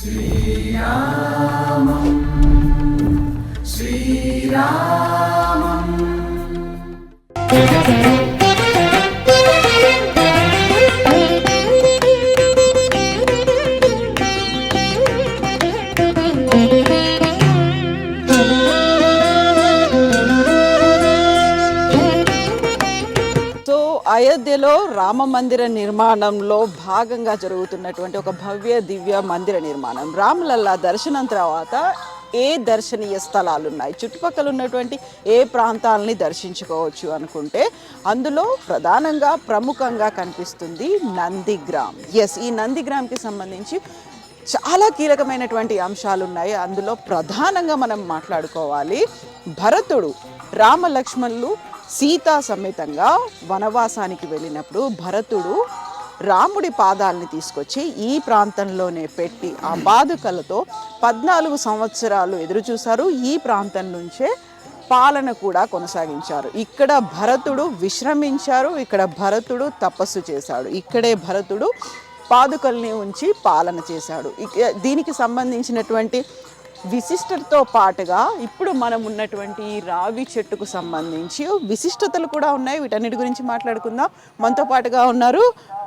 श्रीरामं श्रीरामम्। అయోధ్యలో రామ మందిర నిర్మాణంలో భాగంగా జరుగుతున్నటువంటి ఒక భవ్య దివ్య మందిర నిర్మాణం. రామలల్లా దర్శనం తర్వాత ఏ దర్శనీయ స్థలాలు ఉన్నాయి, చుట్టుపక్కల ఉన్నటువంటి ఏ ప్రాంతాలని దర్శించుకోవచ్చు అనుకుంటే అందులో ప్రధానంగా ప్రముఖంగా కనిపిస్తుంది నందిగ్రామ్. ఈ నందిగ్రామ్కి సంబంధించి చాలా కీలకమైనటువంటి అంశాలు ఉన్నాయి. అందులో ప్రధానంగా మనం మాట్లాడుకోవాలి, భరతుడు రామ లక్ష్మణులు సీతా సమేతంగా వనవాసానికి వెళ్ళినప్పుడు భరతుడు రాముడి పాదాలని తీసుకొచ్చి ఈ ప్రాంతంలోనే పెట్టి ఆ పాదుకలతో 14 సంవత్సరాలు ఎదురు చూశారు. ఈ ప్రాంతం నుంచే పాలన కూడా కొనసాగించారు. ఇక్కడ భరతుడు విశ్రమించారు, ఇక్కడ భరతుడు తపస్సు చేశాడు, ఇక్కడే భరతుడు పాదుకల్ని ఉంచి పాలన చేశాడు. దీనికి సంబంధించినటువంటి విశిష్టతతో పాటుగా ఇప్పుడు మనం ఉన్నటువంటి ఈ రావి చెట్టుకు సంబంధించి విశిష్టతలు కూడా ఉన్నాయి. వీటన్నిటి గురించి మాట్లాడుకుందాం. మనతో పాటుగా ఉన్నారు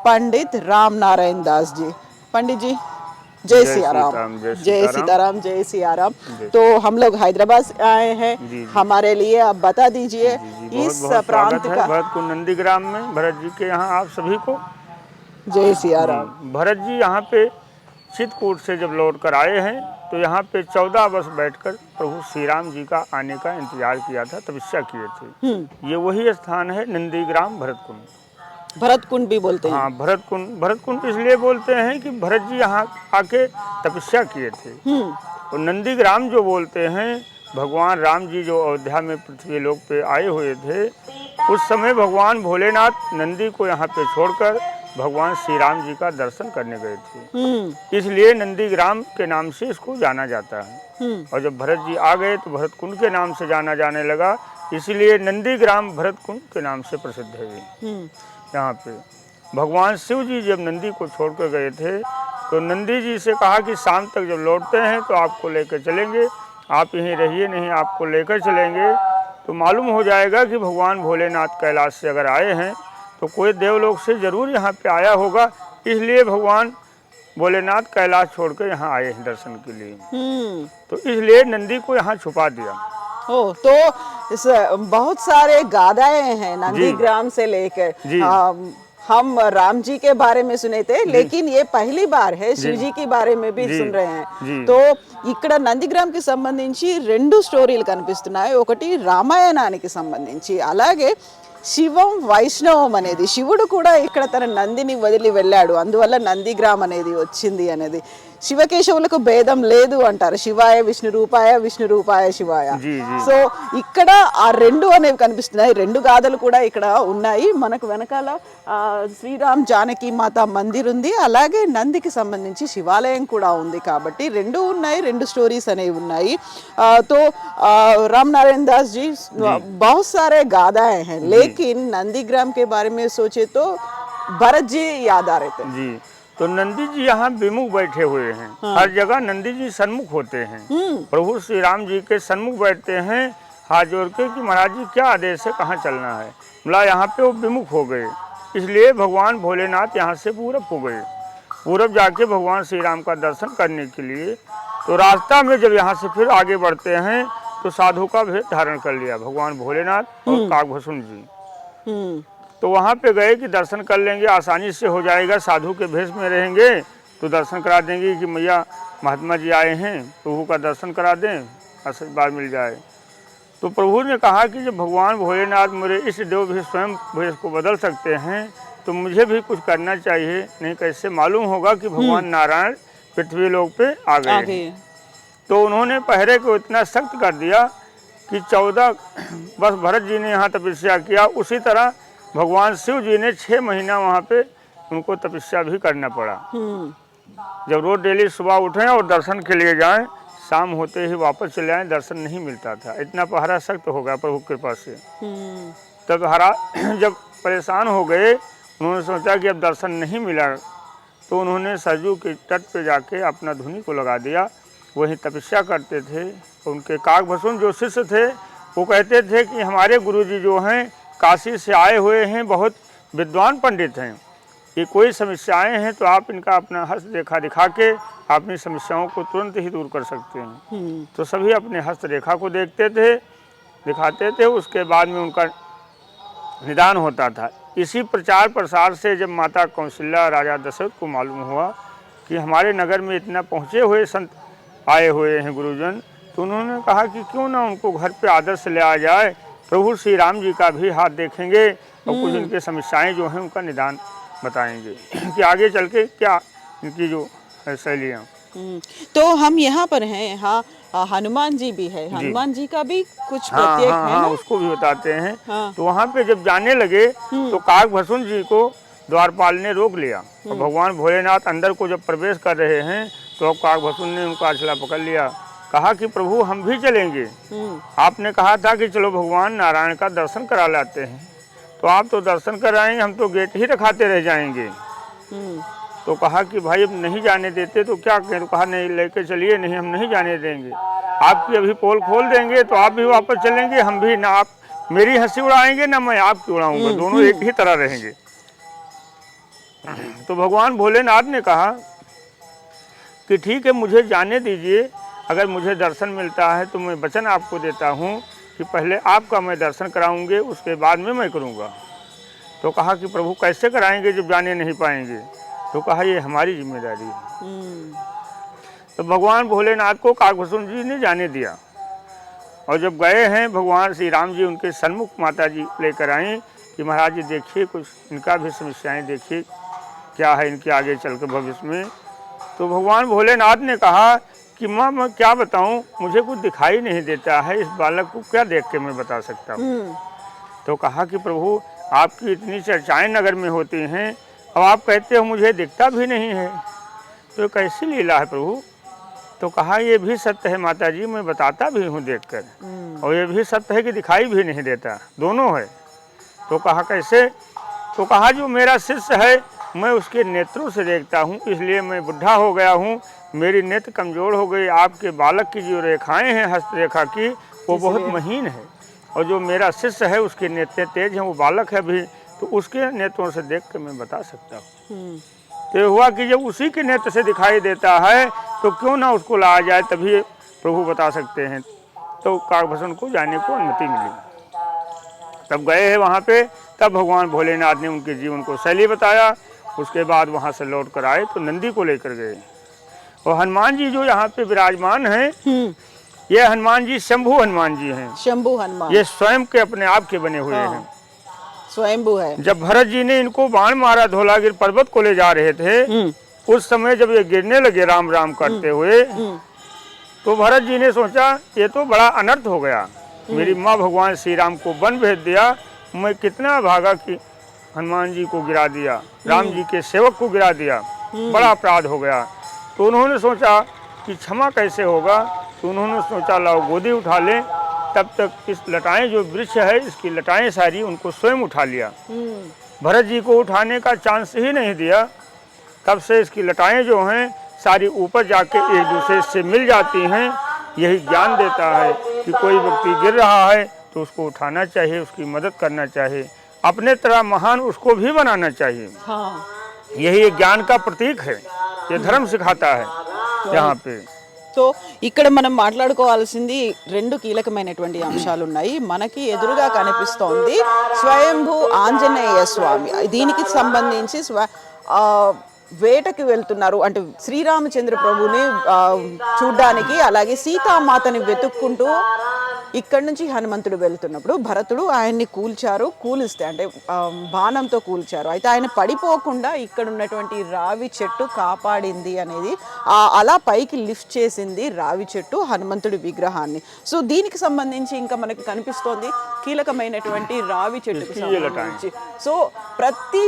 पंडित राम नारायण दास जी। पंडित जी जय सियाराम। जय सीताराम। जय सियाराम। तो हम लोग हैदराबाद से आए हैं, हमारे लिए आप बता दीजिए इस प्रांत का। भरत कुंड नंदीग्राम में भरत जी के यहाँ आप सभी को जय सियाराम। भरत जी यहाँ पे चित्रकूट से जब लौट कर आए हैं तो यहाँ पे 14 वर्ष बैठकर प्रभु श्री राम जी का आने का इंतजार किया था, तपस्या किए थे। ये वही स्थान है नंदीग्राम भरत कुंड। भरत कुंड भी बोलते हैं। हाँ, भरत कुंड इसलिए बोलते हैं कि भरत जी यहाँ आके तपस्या किए थे। और नंदीग्राम जो बोलते हैं, भगवान राम जी जो अयोध्या में पृथ्वी लोक पे आए हुए थे, उस समय भगवान भोलेनाथ नंदी को यहाँ पे छोड़कर भगवान श्री राम जी का दर्शन करने गए थे। इसलिए नंदीग्राम के नाम से इसको जाना जाता है। और जब भरत जी आ गए तो भरत कुंड के नाम से जाना जाने लगा, इसलिए नंदीग्राम भरत कुंड के नाम से प्रसिद्ध है। यहाँ पे भगवान शिव जी जब नंदी को छोड़कर गए थे तो नंदी जी से कहा कि शाम तक जब लौटते हैं तो आपको लेकर चलेंगे, आप यहीं रहिए, नहीं आपको लेकर चलेंगे तो मालूम हो जाएगा कि भगवान भोलेनाथ कैलाश से अगर आए हैं तो कोई देवलोक से जरूर यहाँ पे आया होगा। इसलिए भगवान भोलेनाथ कैलाश छोड़कर यहाँ आए हैं दर्शन के लिए। तो इसलिए नंदी को यहाँ छुपा दिया। तो इस बहुत सारे गाथाएं हैं नंदीग्राम से लेकर। हम राम जी के बारे में सुने थे, लेकिन ये पहली बार है शिव जी के बारे में भी सुन रहे हैं। तो ఇక్కడ నందిగ్రామ్కి సంబంధించి 2 స్టోరీలు కనిపిస్తున్నాయి. ఒకటి రామాయణానికి సంబంధించి, అలాగే శివం వైష్ణవం అనేది, శివుడు కూడా ఇక్కడ తన నందిని వదిలి వెళ్ళాడు, అందువల్ల నందిగ్రామ్ అనేది వచ్చింది అనేది. శివకేశవులకు భేదం లేదు అంటారు, శివాయ విష్ణు రూపాయ విష్ణు రూపాయ శివాయ. సో ఇక్కడ ఆ 2 అనేవి కనిపిస్తున్నాయి. 2 గాథలు కూడా ఇక్కడ ఉన్నాయి. మనకు వెనకాల శ్రీరామ్ జానకి మాత మందిర్ ఉంది, అలాగే నందికి సంబంధించి శివాలయం కూడా ఉంది. కాబట్టి 2 ఉన్నాయి, 2 స్టోరీస్ అనేవి ఉన్నాయి. तो राम नारायण दास जी बहुत सारे गाथाएं हैं, लेकिन नंदीग्राम के बारे में सोचे तो भरत जी याद आ रहे थे जी। तो नंदी जी यहाँ विमुख बैठे हुए हैं। हर जगह नंदी जी सन्मुख होते हैं, प्रभु श्री राम जी के सन्मुख बैठते हैं हाथ जोड़ के कि महाराज जी क्या आदेश है, कहाँ चलना है। बोला यहाँ पे वो विमुख हो गए, इसलिए भगवान भोलेनाथ यहाँ से पूरब हो गए। पूरब जाके भगवान श्री राम का दर्शन करने के लिए तो रास्ता में जब यहाँ से फिर आगे बढ़ते हैं तो साधु का भेष धारण कर लिया भगवान भोलेनाथ और काकभूषण जी। तो वहाँ पे गए कि दर्शन कर लेंगे, आसानी से हो जाएगा, साधु के भेष में रहेंगे तो दर्शन करा देंगे कि मैया महात्मा जी आए हैं, प्रभु का दर्शन करा दें, आशीर्वाद मिल जाए। तो प्रभु ने कहा कि जब भगवान भोलेनाथ मेरे इस देव भी स्वयं भेष को बदल सकते हैं तो मुझे भी कुछ करना चाहिए, नहीं कैसे मालूम होगा कि भगवान नारायण पृथ्वी लोक पे आ गए। तो उन्होंने पहरे को इतना सख्त कर दिया कि 14 वर्ष भरत जी ने यहाँ तपस्या किया, उसी तरह भगवान शिव जी ने 6 महीना वहाँ पे उनको तपस्या भी करना पड़ा। जब रोज डेली सुबह उठें और दर्शन के लिए जाएं, शाम होते ही वापस चले आएं, दर्शन नहीं मिलता था, इतना पहरा सख्त हो गया प्रभु के कृपा से। तब जब परेशान हो गए, उन्होंने सोचा कि अब दर्शन नहीं मिला तो तो उन्होंने सरजू के तट पे जाके अपना धुनी को लगा दिया, वहीं तपस्या करते थे। उनके काकभसून जो शिष्य थे वो कहते थे कि हमारे गुरुजी जो हैं काशी से आए हुए हैं, बहुत विद्वान पंडित हैं, ये कोई समस्याएं हैं तो आप इनका अपना हस्तरेखा दिखा के अपनी समस्याओं को तुरंत ही दूर कर सकते हैं। तो सभी अपने हस्तरेखा को देखते थे, दिखाते थे, उसके बाद में उनका निदान होता था। इसी प्रचार प्रसार से जब माता कौशल्या राजा दशरथ को मालूम हुआ कि हमारे नगर में इतना पहुँचे हुए संत आए हुए हैं गुरुजन, तो उन्होंने कहा कि क्यों ना उनको घर पे आदर से ले आ जाए, प्रभु श्री राम जी का भी हाथ देखेंगे और कुछ इनके समस्याएं जो हैं उनका निदान बताएंगे कि आगे चल के क्या इनकी जो शैलियाँ। तो हम यहाँ पर हैं, यहाँ हनुमान जी भी है, हनुमान जी का भी कुछ प्रत्येक है ना? उसको भी बताते हैं। तो वहाँ पे जब जाने लगे तो काकभसून जी को द्वारपाल ने रोक लिया और भगवान भोलेनाथ अंदर को जब प्रवेश कर रहे हैं तो काकभसून ने उनका अछला पकड़ लिया, कहा कि प्रभु हम भी चलेंगे, आपने कहा था कि चलो भगवान नारायण का दर्शन करा लाते हैं, तो आप तो दर्शन कराएंगे, हम तो गेट ही रखाते रह जाएंगे। तो कहा कि भाई अब नहीं जाने देते तो क्या करें, तो कहा नहीं लेके चलिए, नहीं हम नहीं जाने देंगे, आपकी अभी पोल खोल देंगे तो आप भी वापस चलेंगे, हम भी ना आप मेरी हंसी उड़ाएंगे ना मैं आपकी उड़ाऊंगा, दोनों एक ही तरह रहेंगे। तो भगवान भोलेनाथ ने कहा कि ठीक है मुझे जाने दीजिए, अगर मुझे दर्शन मिलता है तो मैं वचन आपको देता हूँ कि पहले आपका मैं दर्शन कराऊंगे, उसके बाद में मैं करूँगा। तो कहा कि प्रभु कैसे कराएंगे जब जाने नहीं पाएंगे, तो कहा ये हमारी जिम्मेदारी है। तो भगवान भोलेनाथ को काकभसून जी ने जाने दिया और जब गए हैं भगवान श्री राम जी उनके सन्मुख माता जी लेकर आई कि महाराज जी देखिए कुछ इनका भी समस्याएं देखिए क्या है इनके आगे चल के भविष्य में। तो भगवान भोलेनाथ ने कहा कि माँ मैं क्या बताऊँ, मुझे कुछ दिखाई नहीं देता है, इस बालक को क्या देख के मैं बता सकता हूँ। तो कहा कि प्रभु आपकी इतनी चर्चाएँ नगर में होती हैं, अब आप कहते हो मुझे दिखता भी नहीं है, तो कैसी लीला है प्रभु। तो कहा ये भी सत्य है माता जी, मैं बताता भी हूँ देखकर, और ये भी सत्य है कि दिखाई भी नहीं देता, दोनों है। तो कहा कैसे, तो कहा जो मेरा शिष्य है मैं उसके नेत्रों से देखता हूँ, इसलिए मैं बुढ़ा हो गया हूँ, मेरी नेत्र कमज़ोर हो गई, आपके बालक की जो रेखाएँ हैं हस्तरेखा की वो बहुत महीन है, और जो मेरा शिष्य है उसके नेत्र तेज हैं, वो बालक है अभी, तो उसके नेत्रों से देख कर मैं बता सकता हूँ। तो हुआ कि जब उसी के नेत्र से दिखाई देता है तो क्यों ना उसको लाया जाए, तभी प्रभु बता सकते हैं। तो काकभसून को जाने को अनुमति मिली। तब गए हैं वहाँ पे, तब भगवान भोलेनाथ ने उनके जीवन को शैली बताया। उसके बाद वहाँ से लौट कर आए तो नंदी को लेकर गए, और हनुमान जी जो यहाँ पे विराजमान हैं, ये हनुमान जी शंभु हनुमान जी हैं। शंभु हनुमान ये स्वयं के अपने आप के बने हुए हैं, स्वयंभू है। जब भरत जी ने इनको बाण मारा धौलागिर पर्वत को ले जा रहे थे, उस समय जब ये गिरने लगे राम राम करते हुए, तो भरत जी ने सोचा ये तो बड़ा अनर्थ हो गया, मेरी माँ भगवान श्री राम को वन भेज दिया, मैं कितना भागा कि हनुमान जी को गिरा दिया, राम जी के सेवक को गिरा दिया, बड़ा अपराध हो गया। तो उन्होंने सोचा कि क्षमा कैसे होगा, तो उन्होंने सोचा लाओ गोदी उठा लें। तब तक इस लटाएं जो वृक्ष है इसकी लटाएं सारी उनको स्वयं उठा लिया, भरत जी को उठाने का चांस ही नहीं दिया। तब से इसकी लटाएं जो हैं सारी ऊपर जाके एक दूसरे से मिल जाती हैं। यही ज्ञान देता है कि कोई व्यक्ति गिर रहा है तो उसको उठाना चाहिए, उसकी मदद करना चाहिए, अपने तरह महान उसको भी बनाना चाहिए। हाँ। यही ज्ञान का प्रतीक है, ये धर्म सिखाता है यहाँ पे। సో ఇక్కడ మనం మాట్లాడుకోవాల్సింది రెండు కీలకమైనటువంటి అంశాలు ఉన్నాయి. మనకి ఎదురుగా కనిపిస్తోంది స్వయంభూ ఆంజనేయ స్వామి. దీనికి సంబంధించి వేటకి వెళ్తున్నారు, అంటే శ్రీరామచంద్ర ప్రభుని చూడ్డానికి, అలాగే సీతామాతని వెతుక్కుంటూ ఇక్కడి నుంచి హనుమంతుడు వెళ్తున్నప్పుడు భరతుడు ఆయన్ని కూలిస్తే అంటే బాణంతో కూల్చారు. అయితే ఆయన పడిపోకుండా ఇక్కడ ఉన్నటువంటి రావి చెట్టు కాపాడింది అనేది, అలా పైకి లిఫ్ట్ చేసింది రావి చెట్టు హనుమంతుడి విగ్రహాన్ని. సో దీనికి సంబంధించి ఇంకా మనకి కనిపిస్తోంది కీలకమైనటువంటి రావి చెట్టుకు సంబంధించి. సో ప్రతి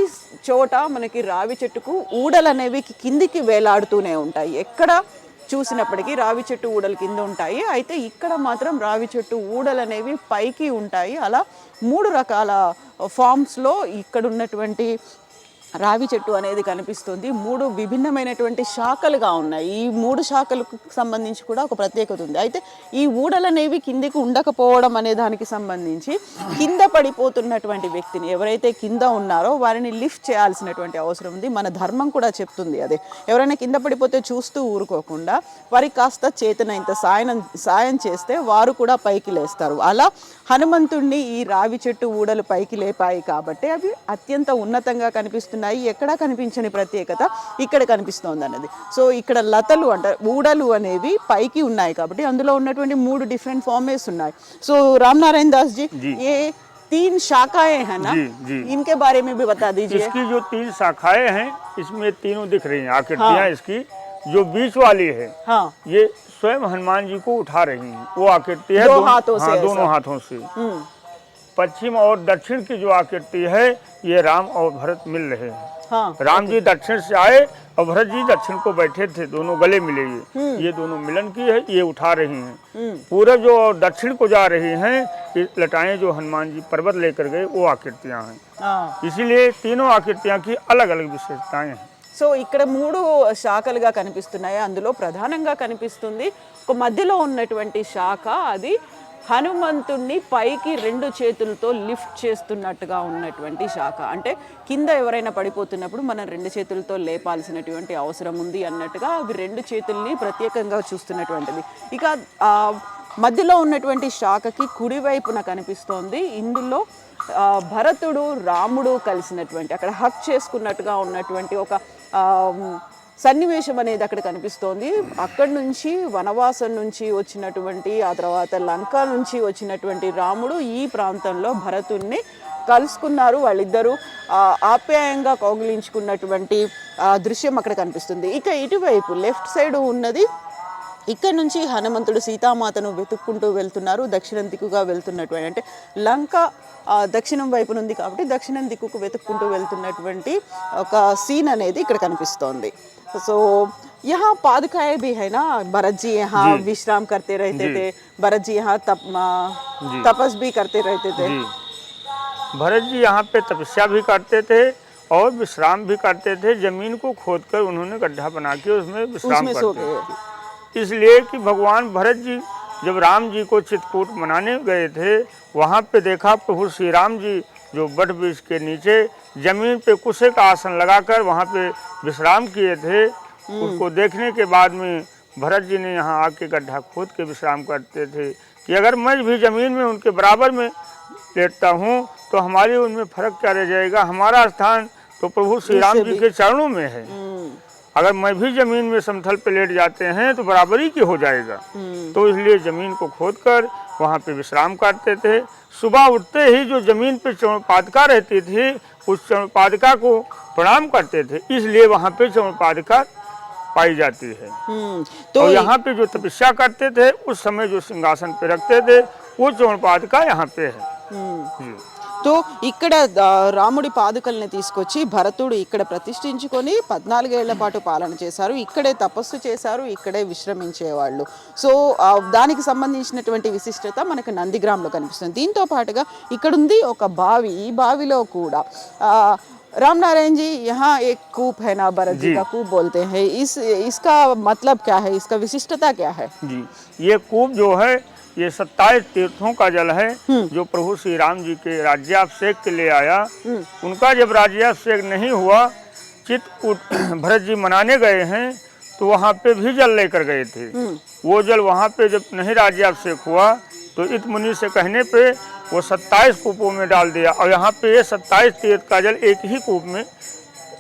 చోట మనకి రావి చెట్టుకు ఊడలు అనేవి కిందికి వేలాడుతూనే ఉంటాయి, ఎక్కడ చూసినప్పటికీ రావి చెట్టు ఊడలు కింద ఉంటాయి. అయితే ఇక్కడ మాత్రం రావి చెట్టు ఊడలు అనేవి పైకి ఉంటాయి. అలా 3 రకాల ఫామ్స్లో ఇక్కడ ఉన్నటువంటి రావి చెట్టు అనేది కనిపిస్తుంది. 3 విభిన్నమైనటువంటి శాఖలుగా ఉన్నాయి. ఈ 3 శాఖలకు సంబంధించి కూడా ఒక ప్రత్యేకత ఉంది. అయితే ఈ ఊడలు అనేవి కిందికి ఉండకపోవడం అనే దానికి సంబంధించి కింద పడిపోతున్నటువంటి వ్యక్తిని ఎవరైతే కింద ఉన్నారో వారిని లిఫ్ట్ చేయాల్సినటువంటి అవసరం ఉంది. మన ధర్మం కూడా చెప్తుంది అదే. ఎవరైనా కింద పడిపోతే చూస్తూ ఊరుకోకుండా వారికి కాస్త చేతనైనంత సాయం చేస్తే వారు కూడా పైకి లేస్తారు. అలా హనుమంతుణ్ణి ఈ రావి చెట్టు ఊడలు పైకి లేపాయి కాబట్టి అవి అత్యంత ఉన్నతంగా కనిపిస్తున్నాయి. ఎక్కడా కనిపించని ప్రత్యేకత ఇక్కడ కనిపిస్తోంది అన్నది. సో ఇక్కడ లతలు అంటే ఊడలు అనేవి పైకి ఉన్నాయి కాబట్టి అందులో ఉన్నటువంటి 3 డిఫరెంట్ ఫార్మేట్స్ ఉన్నాయి. సో राम नारायण दास जी, ये 3 शाखाएं हैं ना, इनके बारे में भी बता दीजिए। इसकी जो 3 शाखाएं हैं इसमें तीनों दिख रही हैं आकृतियां। इसकी जो बीच वाली है ये स्वयं हनुमान जी को उठा रही हैं, वो आकृति है दोनों हाथों से। पश्चिम और दक्षिण की जो आकृति है ये राम और भरत मिल रहे हैं। राम जी दक्षिण से आए और भरत जी दक्षिण को बैठे थे, दोनों गले मिले। ये दोनों मिलन की है, ये उठा रही हैं। पूरब जो दक्षिण को जा रही हैं, ये लटाएं जो हनुमान जी पर्वत लेकर गए वो आकृतियां हैं। इसीलिए तीनों आकृतियां की अलग अलग विशेषताएं हैं। సో ఇక్కడ 3 శాఖలుగా కనిపిస్తున్నాయి. అందులో ప్రధానంగా కనిపిస్తుంది ఒక మధ్యలో ఉన్నటువంటి శాఖ, అది హనుమంతుణ్ణి పైకి 2 చేతులతో లిఫ్ట్ చేస్తున్నట్టుగా ఉన్నటువంటి శాఖ. అంటే కింద ఎవరైనా పడిపోతున్నప్పుడు మనం 2 చేతులతో లేపాల్సినటువంటి అవసరం ఉంది అన్నట్టుగా అవి 2 చేతుల్ని ప్రత్యేకంగా చూస్తున్నటువంటిది. ఇక మధ్యలో ఉన్నటువంటి శాఖకి కుడివైపున కనిపిస్తోంది. ఇందులో భరతుడు రాముడు కలిసినటువంటి అక్కడ హక్ చేసుకున్నట్టుగా ఉన్నటువంటి ఒక సన్నివేశం అనేది అక్కడ కనిపిస్తోంది. అక్కడి నుంచి వనవాసం నుంచి వచ్చినటువంటి ఆ తర్వాత లంక నుంచి వచ్చినటువంటి రాముడు ఈ ప్రాంతంలో భరతుణ్ణి కలుసుకున్నారు. వాళ్ళిద్దరూ ఆప్యాయంగా కౌగిలించుకున్నటువంటి దృశ్యం అక్కడ కనిపిస్తుంది. ఇక ఇటువైపు లెఫ్ట్ సైడ్ ఉన్నది ఇక్కడ నుంచి హనుమంతుడు సీతామాతను వెతుక్కుంటూ వెళ్తున్నారు. దక్షిణం దిక్కుగా వెళ్తున్నటువంటి అంటే లంక దక్షిణం వైపు ఉంది కాబట్టి దక్షిణం దిక్కుకు వెతుక్కుంటూ వెళ్తున్నటువంటి ఒక సీన్ అనేది ఇక్కడ కనిపిస్తోంది. సో यहाँ पादुकाएं भी है ना, भरत जी यहाँ विश्राम करते रहते थे, भरत जी यहाँ तपस भी करते रहते थे। भरत जी यहाँ पे तपस्या भी करते थे और विश्राम भी करते थे। जमीन को खोदकर उन्होंने गड्ढा बना के उसमें विश्राम करते थे। इसलिए कि भगवान भरत जी जब राम जी को चित्रकूट मनाने गए थे वहाँ पे देखा प्रभु श्री राम जी जो बट वृक्ष के नीचे जमीन पे कुशे का आसन लगाकर वहाँ पे विश्राम किए थे। उसको देखने के बाद में भरत जी ने यहाँ आके गड्ढा खोद के विश्राम करते थे कि अगर मैं भी जमीन में उनके बराबर में लेटता हूँ तो हमारे उनमें फर्क क्या रह जाएगा। हमारा स्थान तो प्रभु श्री राम जी के चरणों में है। अगर मैं भी जमीन में समतल पे लेट जाते हैं तो बराबरी की हो जाएगा। तो इसलिए जमीन को खोदकर वहाँ पे विश्राम करते थे। सुबह उठते ही जो जमीन पे चौपादिका रहती थी उस चौपादिका को प्रणाम करते थे, इसलिए वहाँ पे चौपादिका पाई जाती है। तो यहाँ पे जो तपस्या करते थे उस समय जो सिंहासन पे रखते थे वो चौपादिका यहाँ पे है। तो ఇక్కడ రాముడి పాదుకల్ని తీసుకొచ్చి భరతుడు ఇక్కడ ప్రతిష్ఠించుకొని 14 ఏళ్ల పాటు పాలన చేశారు. ఇక్కడే తపస్సు చేశారు, ఇక్కడే విశ్రమించేవాళ్ళు. సో దానికి సంబంధించినటువంటి విశిష్టత మనకు నందిగ్రామ్లో కనిపిస్తుంది. దీంతో పాటుగా ఇక్కడ ఉంది ఒక బావి. ఈ బావిలో కూడా राम नारायण जी यहाँ एक कूप है ना, भरत जी का कूप बोलते हैं, इसका मतलब क्या है, इसका विशिष्टता क्या है? जी ये कूप जो है ये 27 तीर्थों का जल है जो प्रभु श्री राम जी के राज्याभिषेक के लिए आया। उनका जब राज्याभिषेक नहीं हुआ, चित्रकूट भरत जी मनाने गए हैं तो वहाँ पे भी जल लेकर गए थे। वो जल वहाँ पे जब नहीं राज्याभिषेक हुआ तो इत मुनि से कहने पे वो 27 कूपों में डाल दिया और यहाँ पे ये 27 तीर्थ का जल एक ही कूप में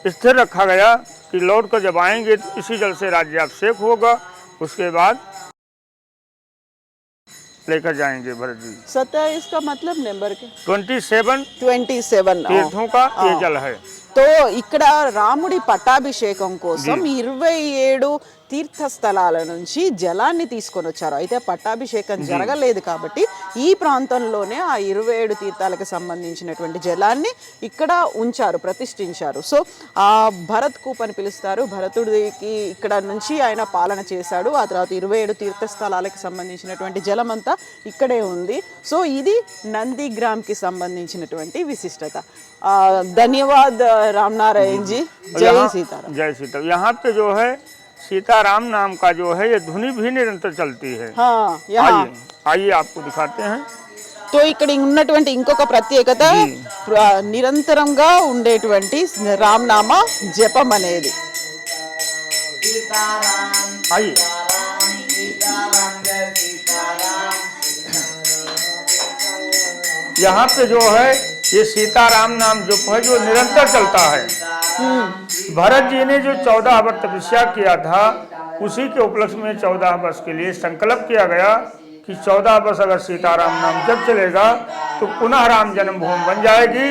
स्थिर रखा गया कि लौट कर जब आएंगे तो इसी जल से राज्याभिषेक होगा। उसके बाद लेकर जाएंगे भरत जी। 27 का मतलब नंबर के 27 तीर्थों का ये जल है। तो ఇక్కడ రాముడి పట్టాభిషేకం కోసం 27 తీర్థ స్థలాల నుంచి జలాన్ని తీసుకొని వచ్చారు. అయితే పట్టాభిషేకం జరగలేదు కాబట్టి ఈ ప్రాంతంలోనే ఆ 27 తీర్థాలకు సంబంధించినటువంటి జలాన్ని ఇక్కడ ఉంచారు, ప్రతిష్ఠించారు. సో ఆ భరత్ కూప్ అని పిలుస్తారు. భరతుడికి ఇక్కడ నుంచి ఆయన పాలన చేశాడు. ఆ తర్వాత 27 తీర్థ స్థలాలకు సంబంధించినటువంటి జలం అంతా ఇక్కడే ఉంది. సో ఇది నందిగ్రామ్కి సంబంధించినటువంటి విశిష్టత. धन्यवाद रामनारायण जी। जय सीताराम। जय सीताराम। यहाँ पे जो है सीताराम नाम का जो है ये धुनी भी निरंतर चलती है। हाँ, यहाँ आइए आपको दिखाते हैं। तो ఇక్కడ ఉన్నటువంటి ఇంకొక ప్రత్యేకత నిరంతరంగా ఉండేటువంటి రామనామ జపం అనేది. आइए यहाँ पे जो है ये सीताराम नाम जो है जो निरंतर चलता है। भरत जी ने जो 14 वर्ष तपस्या किया था उसी के उपलक्ष्य में 14 वर्ष के लिए संकल्प किया गया कि 14 वर्ष अगर सीताराम नाम जब चलेगा तो पुनः राम जन्मभूमि बन जाएगी,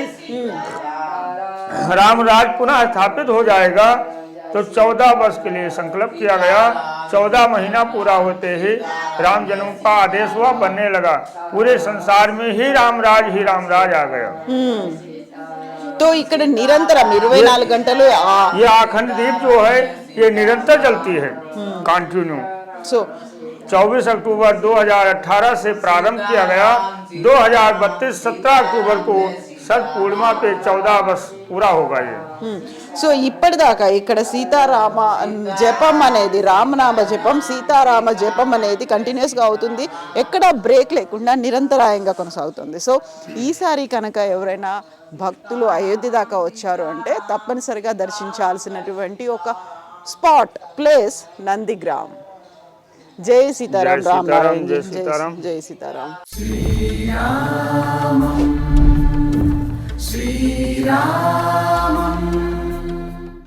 राम राज पुनः स्थापित हो जाएगा। तो 14 वर्ष के लिए संकल्प किया गया। 14 महीना पूरा होते ही राम जन्म का आदेश हुआ, बनने लगा। पूरे संसार में ही राम राज आ गया। तो ఇక్కడ నిరంతరం 24 గంటలు ये अखंड दीप जो है ये निरंतर चलती है, कंटिन्यू। सो 24 अक्टूबर 2018 से प्रारंभ किया गया। 2032 17 अक्टूबर को सर पूर्णिमा पे 14 वर्ष पूरा होगा ये। సో ఇప్పటిదాకా ఇక్కడ సీతారామ జపం అనేది, రామనామ జపం, సీతారామ జపం అనేది కంటిన్యూస్గా అవుతుంది. ఎక్కడ బ్రేక్ లేకుండా నిరంతరాయంగా కొనసాగుతుంది. సో ఈసారి కనుక ఎవరైనా భక్తులు అయోధ్య దాకా వచ్చారు అంటే తప్పనిసరిగా దర్శించాల్సినటువంటి ఒక స్పాట్, ప్లేస్ నందిగ్రామ్. జై సీతారాం. రామనారాయణ జై సీతారాం. జై సీతారాం. శ్రీరామ